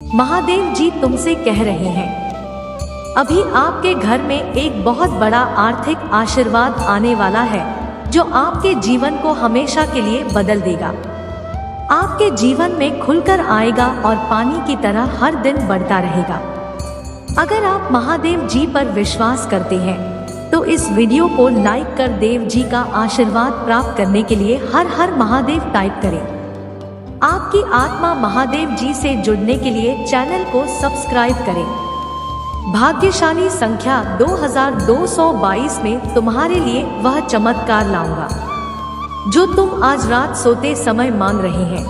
महादेव जी तुमसे कह रहे हैं, अभी आपके घर में एक बहुत बड़ा आर्थिक आशीर्वाद आने वाला है जो आपके जीवन को हमेशा के लिए बदल देगा। आपके जीवन में खुलकर आएगा और पानी की तरह हर दिन बढ़ता रहेगा। अगर आप महादेव जी पर विश्वास करते हैं तो इस वीडियो को लाइक कर देव जी का आशीर्वाद प्राप्त करने के लिए हर हर महादेव टाइप करें। आपकी आत्मा महादेव जी से जुड़ने के लिए चैनल को सब्सक्राइब करें। भाग्यशाली संख्या 2222 में तुम्हारे लिए वह चमत्कार लाऊंगा जो तुम आज रात सोते समय मांग रहे हैं।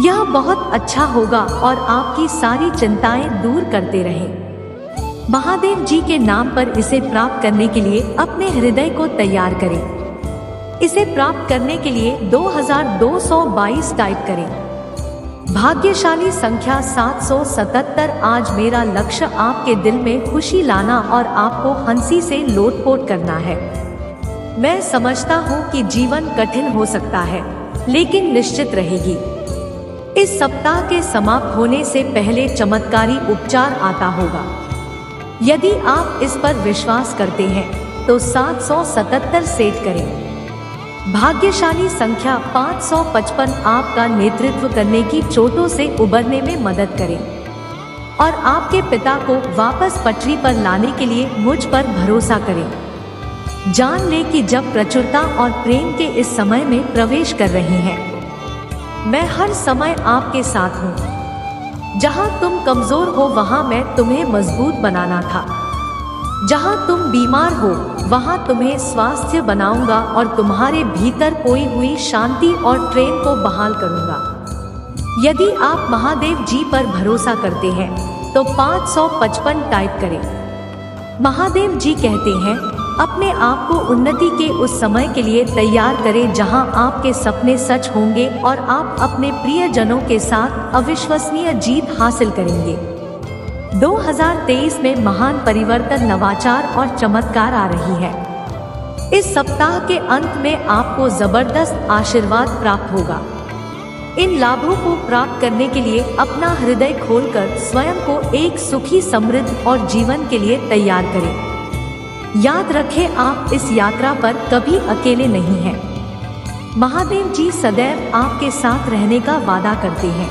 यह बहुत अच्छा होगा और आपकी सारी चिंताएं दूर करते रहे। महादेव जी के नाम पर इसे प्राप्त करने के लिए अपने हृदय को तैयार करें। इसे प्राप्त करने के लिए 2222 टाइप करें। भाग्यशाली संख्या 777। आज मेरा लक्ष्य आपके दिल में खुशी लाना और आपको हंसी से लोटपोट करना है। मैं समझता हूँ कि जीवन कठिन हो सकता है लेकिन निश्चित रहेगी। इस सप्ताह के समाप्त होने से पहले चमत्कारी उपचार आता होगा। यदि आप इस पर विश्वास करते हैं तो 777 सेट करें। भाग्यशाली संख्या 555 आपका नेतृत्व करने की चोटों से उबरने में मदद करें और आपके पिता को वापस पटरी पर लाने के लिए मुझ पर भरोसा करें। जान लें कि जब प्रचुरता और प्रेम के इस समय में प्रवेश कर रहे हैं, मैं हर समय आपके साथ हूँ। जहाँ तुम कमजोर हो वहाँ मैं तुम्हें मजबूत बनाना था। जहाँ तुम बीमार हो वहाँ तुम्हें स्वास्थ्य बनाऊंगा और तुम्हारे भीतर खोई हुई शांति और प्रेम को बहाल करूंगा। यदि आप महादेव जी पर भरोसा करते हैं तो 555 टाइप करें। महादेव जी कहते हैं, अपने आप को उन्नति के उस समय के लिए तैयार करें जहां आपके सपने सच होंगे और आप अपने प्रियजनों के साथ अविश्वसनीय जीत हासिल करेंगे। 2023 में महान परिवर्तन, नवाचार और चमत्कार आ रही है। इस सप्ताह के अंत में आपको जबरदस्त आशीर्वाद प्राप्त होगा। इन लाभों को प्राप्त करने के लिए अपना हृदय खोलकर स्वयं को एक सुखी, समृद्ध और जीवन के लिए तैयार करें। याद रखें, आप इस यात्रा पर कभी अकेले नहीं हैं। महादेव जी सदैव आपके साथ रहने का वादा करते हैं।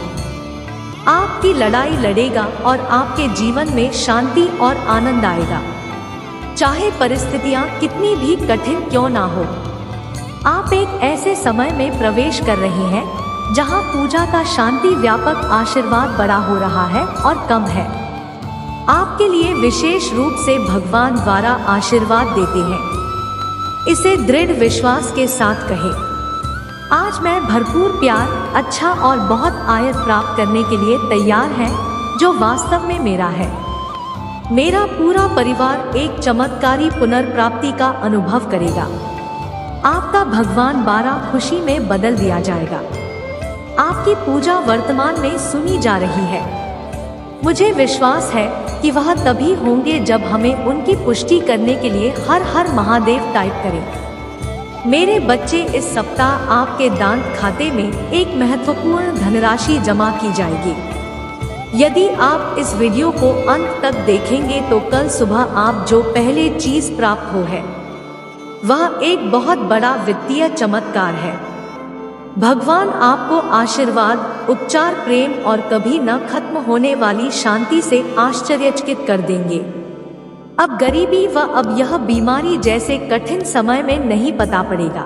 आपकी लड़ाई लड़ेगा और आपके जीवन में शांति और आनंद आएगा, चाहे परिस्थितियां कितनी भी कठिन क्यों ना हो। आप एक ऐसे समय में प्रवेश कर रहे हैं जहां पूजा का शांति व्यापक आशीर्वाद बड़ा हो रहा है और कम है। आपके लिए विशेष रूप से भगवान द्वारा आशीर्वाद देते हैं। इसे दृढ़ विश्वास के साथ कहें, आज मैं भरपूर प्यार, अच्छा और बहुत आयत प्राप्त करने के लिए तैयार है जो वास्तव में मेरा है। मेरा पूरा परिवार एक चमत्कारी पुनर्प्राप्ति का अनुभव करेगा। आपका भगवान 12 खुशी में बदल दिया जाएगा। आपकी पूजा वर्तमान में सुनी जा रही है। मुझे विश्वास है कि वह तभी होंगे जब हमें उनकी पुष्टि करने के लिए हर हर महादेव टाइप करें। मेरे बच्चे, इस सप्ताह आपके दान खाते में एक महत्वपूर्ण धनराशि जमा की जाएगी। यदि आप इस वीडियो को अंत तक देखेंगे तो कल सुबह आप जो पहले चीज प्राप्त हो है वह एक बहुत बड़ा वित्तीय चमत्कार है। भगवान आपको आशीर्वाद, उपचार, प्रेम और कभी न खत्म होने वाली शांति से आश्चर्यचकित कर देंगे। अब गरीबी व अब यह बीमारी जैसे कठिन समय में नहीं पता पड़ेगा।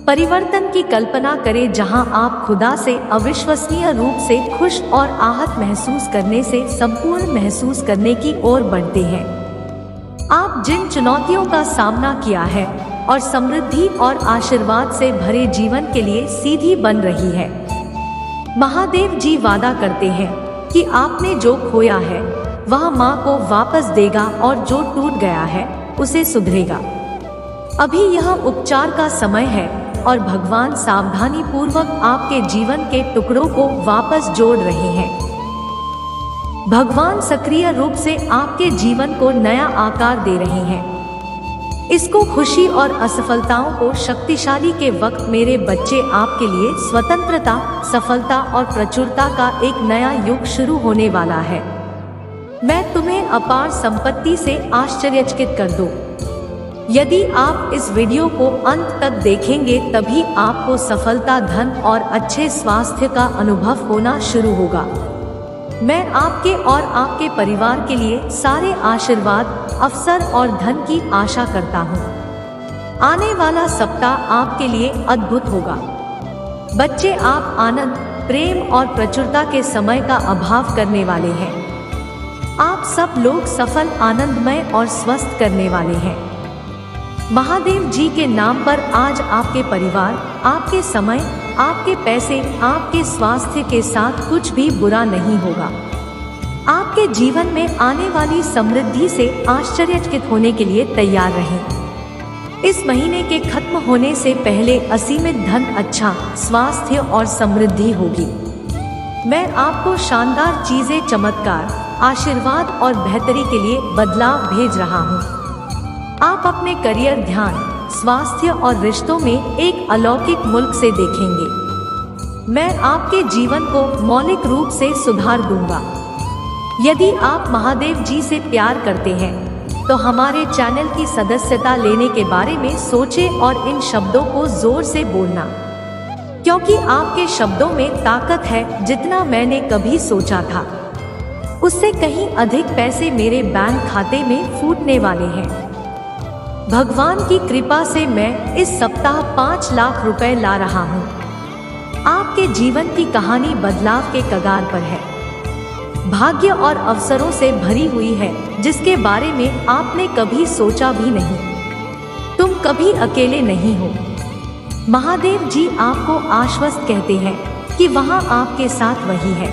परिवर्तन की कल्पना करें जहां आप खुदा से अविश्वसनीय रूप से खुश और आहत महसूस करने से संपूर्ण महसूस करने की ओर बढ़ते हैं। आप जिन चुनौतियों का सामना किया है और समृद्धि और आशीर्वाद से भरे जीवन के लिए सीधी बन रही है। महादेव जी वादा करते हैं कि आपने जो खोया है वह माँ को वापस देगा और जो टूट गया है उसे सुधरेगा। अभी यह उपचार का समय है और भगवान सावधानी पूर्वक आपके जीवन के टुकड़ों को वापस जोड़ रहे हैं। भगवान सक्रिय रूप से आपके जीवन को नया आकार दे रहे हैं। इसको खुशी और असफलताओं को शक्तिशाली के वक्त मेरे बच्चे आपके लिए स्वतंत्रता, सफलता और प्रचुरता का एक नया युग शुरू होने वाला है। मैं तुम्हें अपार संपत्ति से आश्चर्यचकित कर दूं। यदि आप इस वीडियो को अंत तक देखेंगे तभी आपको सफलता, धन और अच्छे स्वास्थ्य का अनुभव होना शुरू होगा। मैं आपके और आपके परिवार के लिए सारे आशीर्वाद, अवसर और धन की आशा करता हूँ। आने वाला सप्ताह आपके लिए अद्भुत होगा। बच्चे, आप आनंद, प्रेम और प्रचुरता के समय का अभाव करने वाले हैं। आप सब लोग सफल, आनंदमय और स्वस्थ करने वाले हैं। महादेव जी के नाम पर आज आपके परिवार, आपके समय, आपके पैसे, आपके स्वास्थ्य के साथ कुछ भी बुरा नहीं होगा। आपके जीवन में आने वाली समृद्धि से आश्चर्यचकित होने के लिए तैयार रहें। इस महीने के खत्म होने से पहले असीमित धन, अच्छा स्वास्थ्य और समृद्धि होगी। मैं आपको शानदार चीजें, चमत्कार, आशीर्वाद और बेहतरी के लिए बदलाव भेज रहा हूँ। आप अपने करियर, ध्यान, स्वास्थ्य और रिश्तों में एक अलौकिक मुल्क से देखेंगे। मैं आपके जीवन को मौलिक रूप से सुधार दूंगा। यदि आप महादेव जी से प्यार करते हैं तो हमारे चैनल की सदस्यता लेने के बारे में सोचें और इन शब्दों को जोर से बोलना, क्योंकि आपके शब्दों में ताकत है। जितना मैंने कभी सोचा था उससे कहीं अधिक पैसे मेरे बैंक खाते में फूटने वाले हैं। भगवान की कृपा से मैं इस सप्ताह 5 लाख रुपए ला रहा हूँ। आपके जीवन की कहानी बदलाव के कगार पर है। भाग्य और अवसरों से भरी हुई है जिसके बारे में आपने कभी सोचा भी नहीं। तुम कभी अकेले नहीं हो। महादेव जी आपको आश्वस्त कहते हैं कि वहाँ आपके साथ वही है।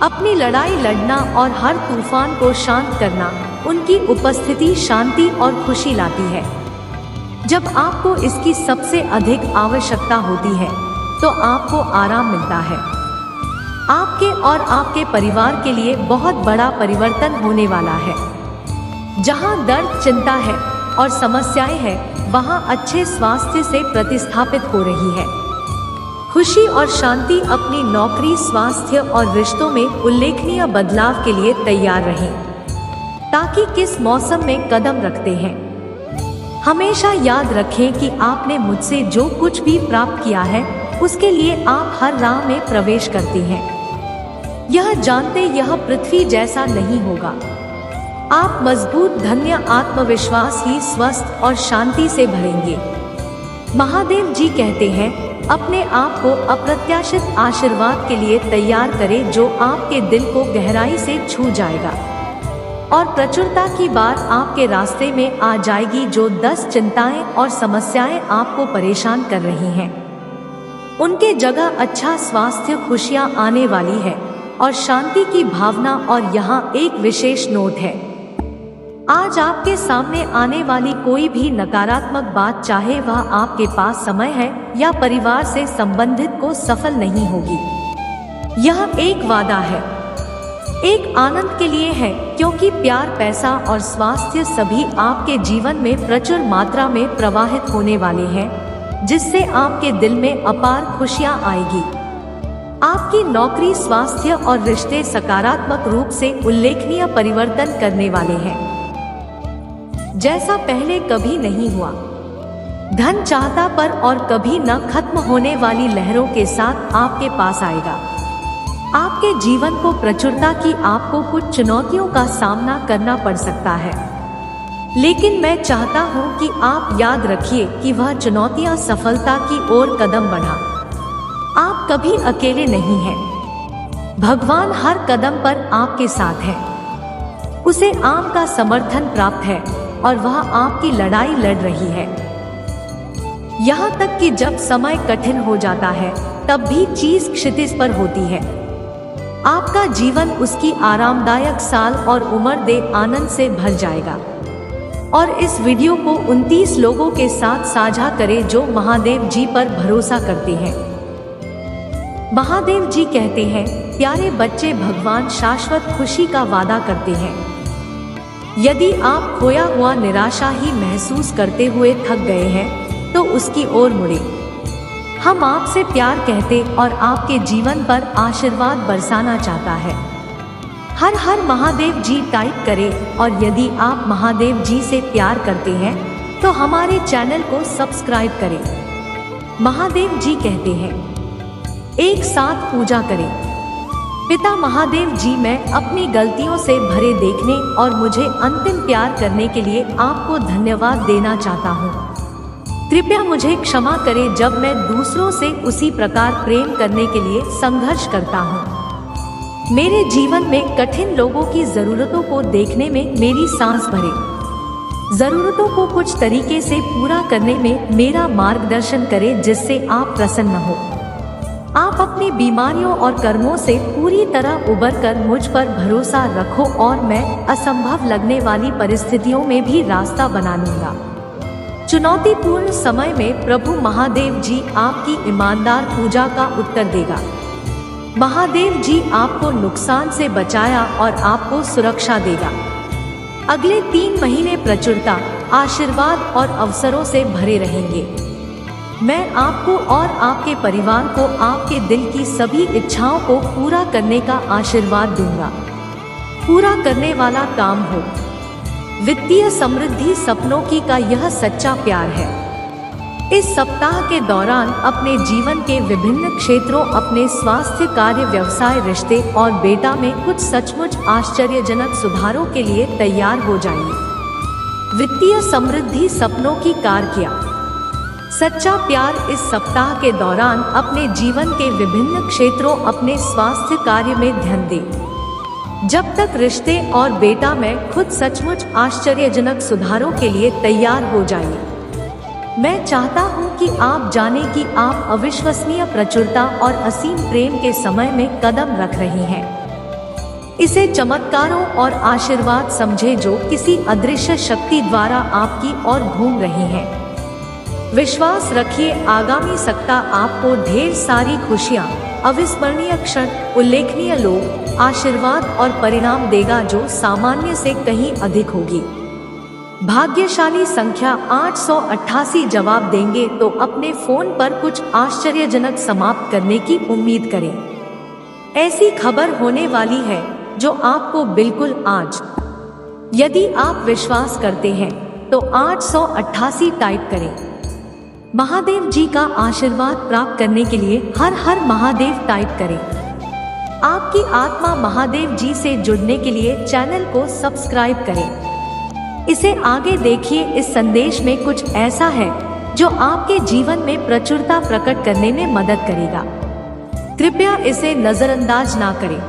अपनी लड़ाई लड़ना और हर तूफान को शांत करना, उनकी उपस्थिति शांति और खुशी लाती है। जब आपको इसकी सबसे अधिक आवश्यकता होती है तो आपको आराम मिलता है। आपके और आपके परिवार के लिए बहुत बड़ा परिवर्तन होने वाला है। जहां दर्द, चिंता है और समस्याएं हैं, वहां अच्छे स्वास्थ्य से प्रतिस्थापित हो रही है। खुशी और शांति अपनी नौकरी, स्वास्थ्य और रिश्तों में उल्लेखनीय बदलाव के लिए तैयार रहें। ताकि किस मौसम में कदम रखते हैं, हमेशा याद रखें कि आपने मुझसे जो कुछ भी प्राप्त किया है उसके लिए आप हर राह में प्रवेश करते हैं। यह जानते यह पृथ्वी जैसा नहीं होगा। आप मजबूत, धन्य, आत्मविश्वास ही स्वस्थ और शांति से भरेंगे। महादेव जी कहते हैं, अपने आप को अप्रत्याशित आशीर्वाद के लिए तैयार करें जो आपके दिल को गहराई से छू जाएगा। और प्रचुरता की बात आपके रास्ते में आ जाएगी। जो 10 चिंताएं और समस्याएं आपको परेशान कर रही हैं, उनके जगह अच्छा स्वास्थ्य, खुशियां आने वाली है और शांति की भावना। और यहाँ एक विशेष नोट है, आज आपके सामने आने वाली कोई भी नकारात्मक बात, चाहे वह आपके पास समय है या परिवार से संबंधित, को सफल नहीं होगी। यह एक वादा है, एक आनंद के लिए है, क्योंकि प्यार, पैसा और स्वास्थ्य सभी आपके जीवन में प्रचुर मात्रा में प्रवाहित होने वाले हैं, जिससे आपके दिल में अपार खुशियां आएगी। आपकी नौकरी, स्वास्थ्य और रिश्ते सकारात्मक रूप से उल्लेखनीय परिवर्तन करने वाले हैं, जैसा पहले कभी नहीं हुआ। धन चाहता पर और कभी न खत्म होने वाली लहरों के साथ आपके पास आएगा। आपके जीवन को प्रचुरता की, आपको कुछ चुनौतियों का सामना करना पड़ सकता है, लेकिन मैं चाहता हूं कि आप याद रखिए कि वह चुनौतियां सफलता की ओर कदम बढ़ा। आप कभी अकेले नहीं हैं। भगवान हर कदम पर आपके साथ है। उसे आपका समर्थन प्राप्त है और वह आपकी लड़ाई लड़ रही है। यहाँ तक कि जब समय कठिन हो जाता है तब भी चीज क्षितिज पर होती है। आपका जीवन उसकी आरामदायक साल और उम्र दे आनंद से भर जाएगा। और इस वीडियो को 29 लोगों के साथ साझा करें जो महादेव जी पर भरोसा करते हैं। महादेव जी कहते हैं, प्यारे बच्चे, भगवान शाश्वत खुशी का वादा करते हैं। यदि आप खोया हुआ निराशा ही महसूस करते हुए थक गए हैं तो उसकी ओर मुड़े। हम आपसे प्यार कहते और आपके जीवन पर आशीर्वाद बरसाना चाहता है। हर हर महादेव जी टाइप करें और यदि आप महादेव जी से प्यार करते हैं तो हमारे चैनल को सब्सक्राइब करें। महादेव जी कहते हैं, एक साथ पूजा करें। पिता महादेव जी, मैं अपनी गलतियों से भरे देखने और मुझे अंतिम प्यार करने के लिए आपको धन्यवाद देना चाहता हूँ। कृपया मुझे क्षमा करें जब मैं दूसरों से उसी प्रकार प्रेम करने के लिए संघर्ष करता हूँ। मेरे जीवन में कठिन लोगों की जरूरतों को देखने में मेरी सांस भरे। जरूरतों को कुछ तरीके से पूरा करने में मेरा मार्गदर्शन करें जिससे आप प्रसन्न हो। आप अपनी बीमारियों और कर्मों से पूरी तरह उबरकर मुझ पर भरोसा रखो और मैं असंभव लगने वाली परिस्थितियों में भी रास्ता बना लूंगा। चुनौतीपूर्ण समय में प्रभु महादेव जी आपकी ईमानदार पूजा का उत्तर देगा। महादेव जी आपको नुकसान से बचाया और आपको सुरक्षा देगा। अगले 3 महीने प्रचुरता, आशीर्वाद और अवसरों से भरे रहेंगे। मैं आपको और आपके परिवार को आपके दिल की सभी इच्छाओं को पूरा करने का आशीर्वाद दूंगा। पूरा करने वाला काम हो। वित्तीय समृद्धि सपनों की का यह सच्चा प्यार है। इस सप्ताह के दौरान अपने जीवन के विभिन्न क्षेत्रों, अपने स्वास्थ्य, कार्य, व्यवसाय, रिश्ते और बेटा में कुछ सचमुच आश्चर्यजनक सुधारों के लिए तैयार हो जाइए। वित्तीय समृद्धि सपनों की कार किया। सच्चा प्यार इस सप्ताह के दौरान अपने जीवन के विभिन्न क्षेत्रों, अपने स्वास्थ्य, कार्य में ध्यान दें। जब तक रिश्ते और बेटा में खुद सचमुच आश्चर्यजनक सुधारों के लिए तैयार हो जाइए। मैं चाहता हूं कि आप जाने कि आप अविश्वसनीय प्रचुरता और असीम प्रेम के समय में कदम रख रहे हैं। इसे चमत्कारों और आशीर्वाद समझे जो किसी अदृश्य शक्ति द्वारा आपकी ओर घूम रही हैं। विश्वास रखिए, आगामी सप्ताह आपको ढेर सारी खुशियां, अविस्मरणीय क्षण, उल्लेखनीय लोग, आशीर्वाद और परिणाम देगा जो सामान्य से कहीं अधिक होगी। भाग्यशाली संख्या 888 जवाब देंगे तो अपने फोन पर कुछ आश्चर्यजनक समाप्त करने की उम्मीद करें। ऐसी खबर होने वाली है जो आपको बिल्कुल आज। यदि आप विश्वास करते हैं तो 888 टाइप करें। महादेव जी का आशीर्वाद प्राप्त करने के लिए हर हर महादेव टाइप करें। आपकी आत्मा महादेव जी से जुड़ने के लिए चैनल को सब्सक्राइब करें। इसे आगे देखिए। इस संदेश में कुछ ऐसा है जो आपके जीवन में प्रचुरता प्रकट करने में मदद करेगा। कृपया इसे नजरअंदाज ना करें।